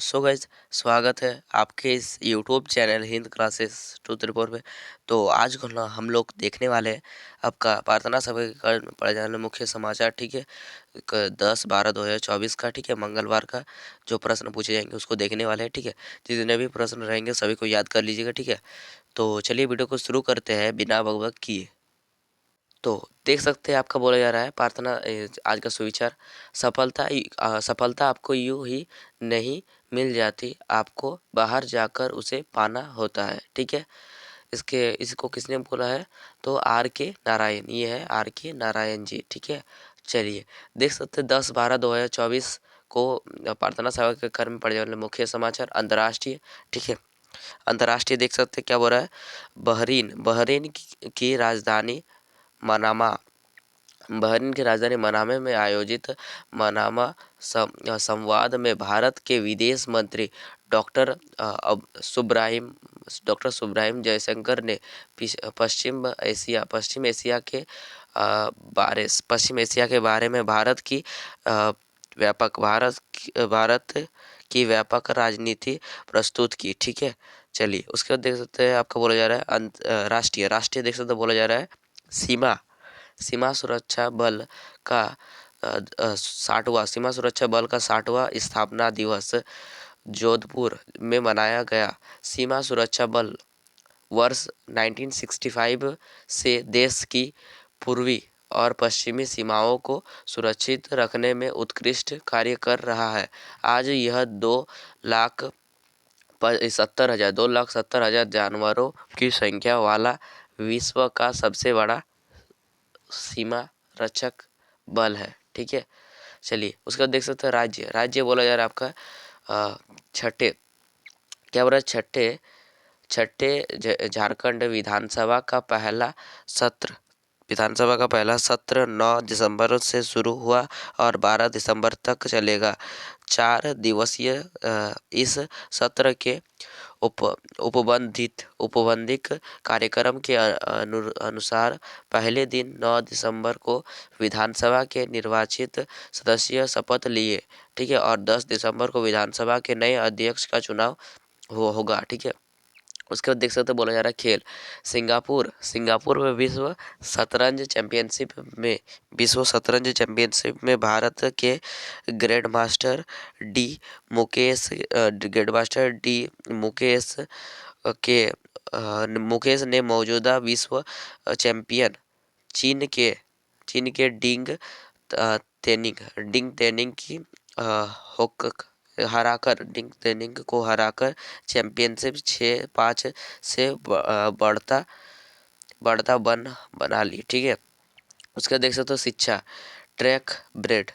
So guys, स्वागत है आपके इस YouTube channel Hind classes truth report में। तो आज को ना हम लोग देखने वाले हैं आपका प्रार्थना सभा के कारण पढ़े जाने वाले मुख्य समाचार। ठीक है, 10/12/2024 का, ठीक है, मंगलवार का जो प्रश्न पूछे जाएंगे उसको देखने वाले हैं। ठीक है, जितने भी प्रश्न रहेंगे सभी को याद कर लीजिएगा। ठीक है, तो चलिए वीडियो को शुरू करते हैं बिना बकबक किए। तो देख सकते हैं आपका बोला जा रहा है प्रार्थना आज का सुविचार। सफलता आपको यूं ही नहीं मिल जाती, आपको बाहर जाकर उसे पाना होता है। ठीक है, इसको किसने बोला है? तो R K नारायण, ये है R K नारायण जी। ठीक है, चलिए देख सकते हैं 10/12/2024 को प्रार्थना सभा के क्रम में पड़े वाले मुख्य समाचार अंतर्राष्ट्रीय। ठीक है, अंतर्राष्ट्रीय देख सकते हैं क्या बोल रहा है। बहरीन की राजधानी मनामा बहरीन की राजधानी मनामे में आयोजित मनामा संवाद में भारत के विदेश मंत्री डॉक्टर सुब्राहिम जयशंकर ने पश्चिम एशिया के बारे में भारत की व्यापक राजनीति प्रस्तुत की। ठीक है, चलिए उसके बाद देख सकते हैं आपका बोला जा रहा है राष्ट्रीय देख सकते हैं बोला जा रहा है सीमा सीमा सुरक्षा बल का 60वां स्थापना दिवस जोधपुर में मनाया गया। सीमा सुरक्षा बल वर्ष 1965 से देश की पूर्वी और पश्चिमी सीमाओं को सुरक्षित रखने में उत्कृष्ट कार्य कर रहा है। आज यह 2,70,000 जानवरों की संख्या वाला विश्व का सबसे बड़ा सीमा रक्षक बल है। ठीक है, चलिए उसके बाद देख सकते हैं राज्य बोला जा रहा है आपका छठे क्या बोला छठे झारखंड विधानसभा का पहला सत्र 9 दिसंबर से शुरू हुआ और 12 दिसंबर तक चलेगा। 4 दिवसीय इस सत्र के उपबंधित कार्यक्रम के अनुसार पहले दिन 9 दिसंबर को विधानसभा के निर्वाचित सदस्य शपथ लिए। ठीक है, और 10 दिसंबर को विधानसभा के नए अध्यक्ष का चुनाव होगा। ठीक है, उसके बाद देख सकते बोला जा रहा है खेल। सिंगापुर में विश्व शतरंज चैंपियनशिप में भारत के ग्रैंड मास्टर डी ने मौजूदा विश्व चैंपियन चीन के डिंग तेनिंग को हराकर चैंपियनशिप 6-5 से बढ़ता बना ली। ठीक है, उसका देख सकते हो शिक्षा। ट्रैक ब्रेड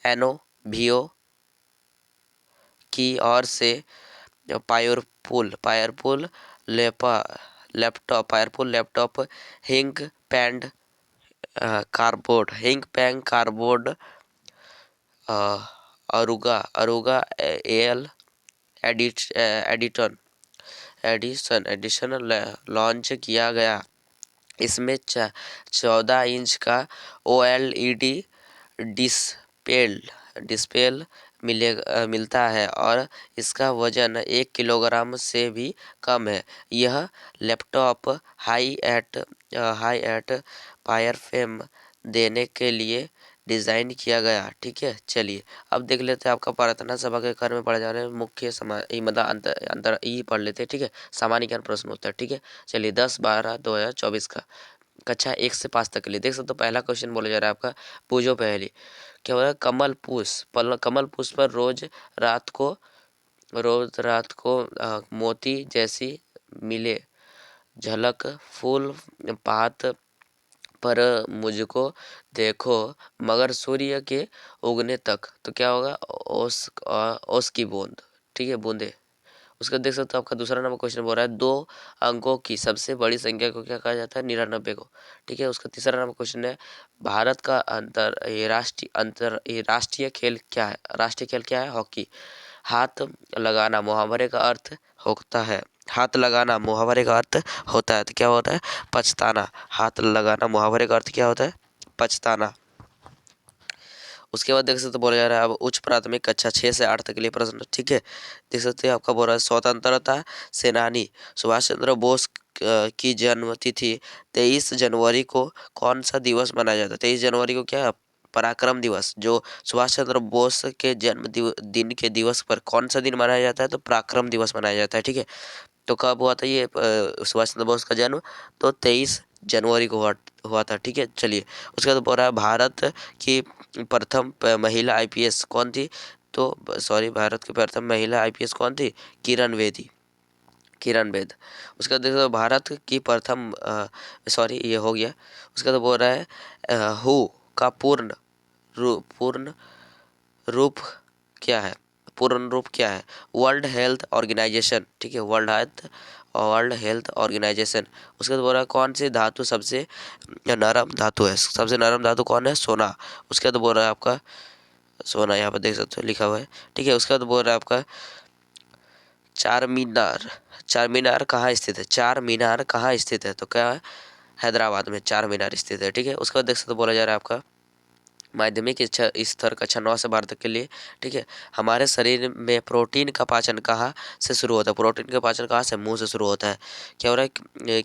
LNO की ओर से पावरफुल लैपटॉप हिंग पैंग कार्डबोर्ड अरुगा एल एडिशन लॉन्च किया गया। इसमें 14 इंच का OLED डिस्प्ले मिलता है और इसका वजन 1 किलोग्राम से भी कम है। यह लैपटॉप हाई एट पावरफॉर्मेंस देने के लिए डिज़ाइन किया गया। ठीक है, चलिए अब देख लेते हैं आपका प्रार्थना सभा के घर में पढ़े जा रहे मुख्य अंतर ये पढ़ लेते हैं। ठीक है, सामान्य ज्ञान प्रश्न उत्तर। ठीक है, चलिए 10/12/2024 का कक्षा 1 से 5 तक के लिए देख सकते हो। पहला क्वेश्चन बोला जा रहा है आपका पूजो पहली। क्या हो रहा है? कमल पुष्प पर रोज रात को मोती जैसी मिले झलक फूल पात पर मुझको देखो मगर सूर्य के उगने तक। तो क्या होगा? ओस की बूंद। ठीक है, बूंदे। उसका देख सकते हो आपका दूसरा नंबर क्वेश्चन बोल रहा है 2 अंकों की सबसे बड़ी संख्या को क्या कहा जाता है? 99 को। ठीक है, उसका तीसरा नंबर क्वेश्चन है भारत का राष्ट्रीय खेल क्या है? राष्ट्रीय खेल क्या है? हॉकी। हाथ लगाना मुहावरे का अर्थ होता है तो क्या होता है? पछताना। हाथ लगाना मुहावरे का अर्थ क्या होता है? पछताना। उसके बाद देख सकते बोला जा रहा है अब उच्च प्राथमिक कक्षा 6 से 8 तक के लिए प्रश्न, ठीक है। देख सकते हैं आपका बोल रहा है स्वतंत्रता सेनानी सुभाष चंद्र बोस की जन्म तिथि 23 जनवरी को कौन सा दिवस मनाया जाता है? 23 जनवरी को क्या पराक्रम दिवस, जो सुभाष चंद्र बोस के दिन के दिवस पर कौन सा दिन मनाया जाता है? तो पराक्रम दिवस मनाया जाता है, ठीक है। तो कब हुआ था ये सुभाष चंद्र बोस का जन्म? तो 23 जनवरी को हुआ था, ठीक है। चलिए उसके बाद बोल रहा है भारत की प्रथम महिला आईपीएस कौन थी? तो सॉरी, भारत की प्रथम महिला आईपीएस कौन थी? किरण बेदी, किरण बेद। उसके बाद देखो भारत की प्रथम सॉरी ये हो गया। उसके बाद बोल रहा है हु का पूर्ण रूप क्या है? पूर्ण रूप क्या है? वर्ल्ड हेल्थ ऑर्गेनाइजेशन, ठीक है, वर्ल्ड हेल्थ ऑर्गेनाइजेशन। उसके बाद बोल रहा है कौन सी धातु सबसे नरम धातु है? सबसे नरम धातु कौन है? सोना। उसके बाद बोल रहा है आपका सोना, यहाँ पर देख सकते हो लिखा हुआ है, ठीक है। उसके बाद बोल रहा है आपका चार मीनार, चार मीनार कहाँ स्थित है? चार मीनार कहाँ स्थित है? तो क्या है? हैदराबाद में चार मीनार स्थित है, ठीक है। उसके बाद देख सकते हो बोला जा रहा है आपका माध्यमिक स्तर कक्षा 9 से 12 तक के लिए, ठीक है। हमारे शरीर में प्रोटीन का पाचन कहाँ से शुरू होता है? प्रोटीन का पाचन कहाँ से? मुंह से शुरू होता है। क्या हो रहा है?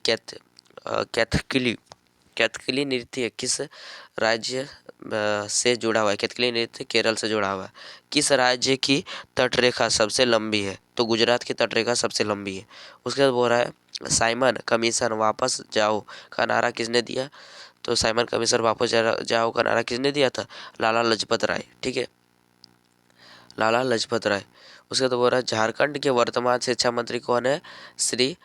कैथकली कैथकली नृत्य किस राज्य से जुड़ा हुआ है? कैथकली नृत्य केरल से जुड़ा हुआ है। किस राज्य की तटरेखा सबसे लंबी है? तो गुजरात की तटरेखा सबसे लंबी है। उसके बाद बोल रहा है साइमन कमीशन वापस जाओ का नारा किसने दिया? तो साइमन कमीशन वापस जाओ का नारा किसने दिया था? लाला लाजपत राय, ठीक है, लाला लाजपत राय। उसके बाद बोल रहा है झारखंड के वर्तमान शिक्षा मंत्री कौन है? श्री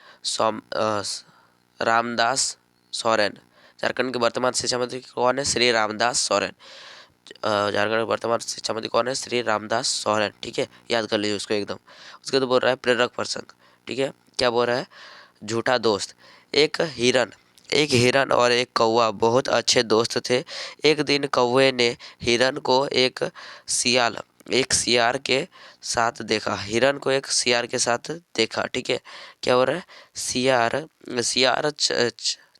रामदास सोरेन। झारखंड के वर्तमान शिक्षा मंत्री कौन है? श्री रामदास सोरेन। झारखंड के वर्तमान शिक्षा मंत्री कौन है? श्री रामदास सोरेन, ठीक है, याद कर लीजिए उसको एकदम। उसके बाद बोल रहा है प्रेरक प्रसंग, ठीक है। क्या बोल रहा है? झूठा दोस्त। एक हिरन और एक कौवा बहुत अच्छे दोस्त थे। एक दिन कौवे ने हिरन को सियाल एक सियार के साथ देखा। हिरन को एक सियार के साथ देखा, ठीक है। क्या हो रहा है? सियार सियार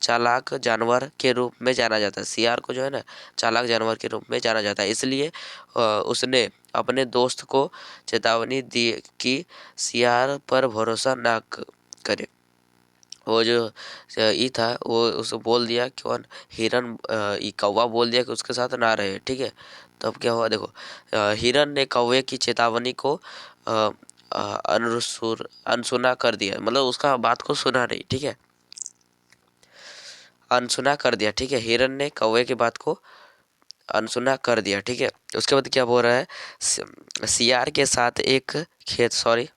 चालाक जानवर के रूप में जाना जाता है। सियार को जो है ना चालाक जानवर के रूप में जाना जाता है, इसलिए उसने अपने दोस्त को चेतावनी दी कि सियार पर भरोसा ना करे। वो जो ई था वो उसको बोल दिया कि कौन? हिरन ई कौवा बोल दिया कि उसके साथ ना रहे, ठीक है। तब क्या हुआ देखो, हिरन ने कौवे की चेतावनी को अनसुना कर दिया, मतलब उसका बात को सुना नहीं, ठीक है, अनसुना कर दिया, ठीक है। हिरन ने कौवे की बात को अनसुना कर दिया, ठीक है। उसके बाद क्या बोल रहा है? सियार के साथ एक खेत, सॉरी,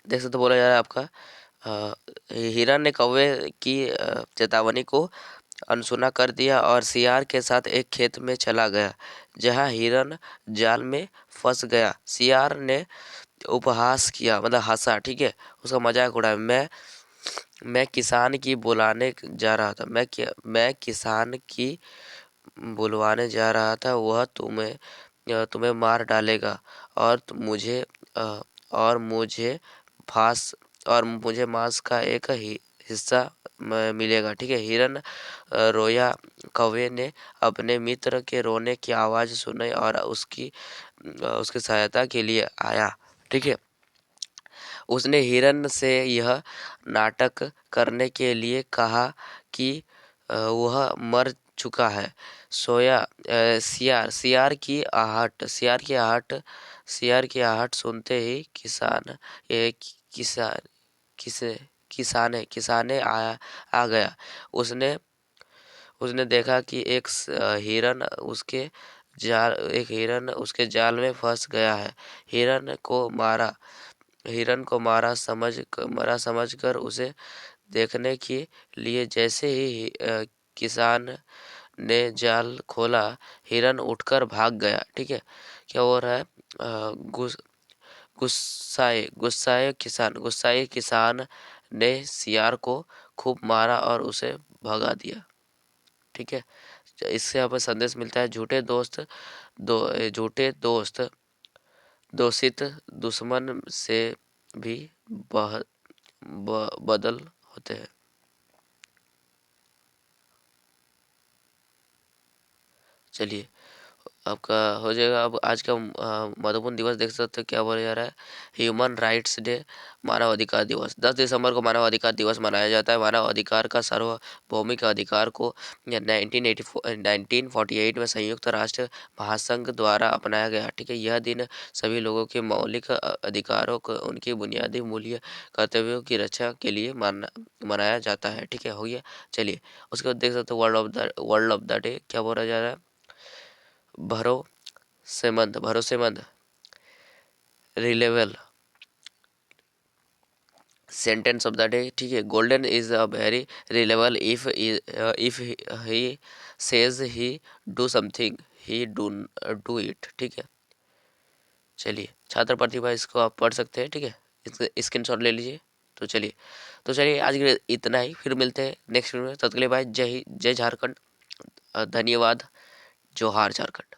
देख सकते बोला जा रहा है आपका हिरन ने कौवे की चेतावनी को अनसुना कर दिया और सियार के साथ एक खेत में चला गया जहां हिरन जाल में फंस गया। सियार ने उपहास किया, मतलब हंसा, ठीक है, उसका मजाक उड़ाया। मैं किसान की बुलाने जा रहा था, मैं किसान की बुलवाने जा रहा था, वह तुम्हें मार डालेगा और मुझे अ, और मुझे फांस और मुझे मांस का एक हिस्सा मिलेगा, ठीक है। हिरन रोया। कौवे ने अपने मित्र के रोने की आवाज़ सुनी और उसकी सहायता के लिए आया, ठीक है। उसने हिरन से यह नाटक करने के लिए कहा कि वह मर चुका है। सियार की आहट सुनते ही किसान किसे किसाने आ गया। उसने उसने देखा कि एक हिरन उसके जाल में फंस गया है। हिरन को मारा मरा समझकर उसे देखने के लिए जैसे ही किसान ने जाल खोला, हिरन उठकर भाग गया, ठीक है। क्या हो रहा है? गुस्साए किसान ने सियार को खूब मारा और उसे भगा दिया, ठीक है। इससे हमें संदेश मिलता है झूठे दोस्त दोषित दुश्मन से भी बदल होते हैं। चलिए आपका हो जाएगा। अब आज का महत्वपूर्ण दिवस देख सकते हो क्या बोला जा रहा है, ह्यूमन राइट्स डे, मानव अधिकार दिवस। 10 दिसंबर को मानव अधिकार दिवस मनाया जाता है। मानव अधिकार का सार्वभौमिक अधिकार को 1948 में संयुक्त राष्ट्र महासंघ द्वारा अपनाया गया। ठीक है, यह दिन सभी लोगों के मौलिक अधिकारों को, उनकी बुनियादी मूल्य कर्तव्यों की रक्षा के लिए मनाया जाता है। ठीक है, हो गया। चलिए उसके बाद देख सकते हो वर्ल्ड ऑफ द डे क्या बोला जा रहा है, भरोसेमंद, reliable, sentence of the day. ठीक है, golden is a very reliable if he says he do something, he do it. ठीक है, चलिए छात्र प्रतिभा, इसको आप पढ़ सकते हैं। ठीक है, स्क्रीनशॉट ले लीजिए। तो चलिए आज के लिए इतना ही, फिर मिलते हैं नेक्स्ट वीडियो में। तब तक के लिए भाई, जय झारखंड, धन्यवाद, जोहार झारखंड।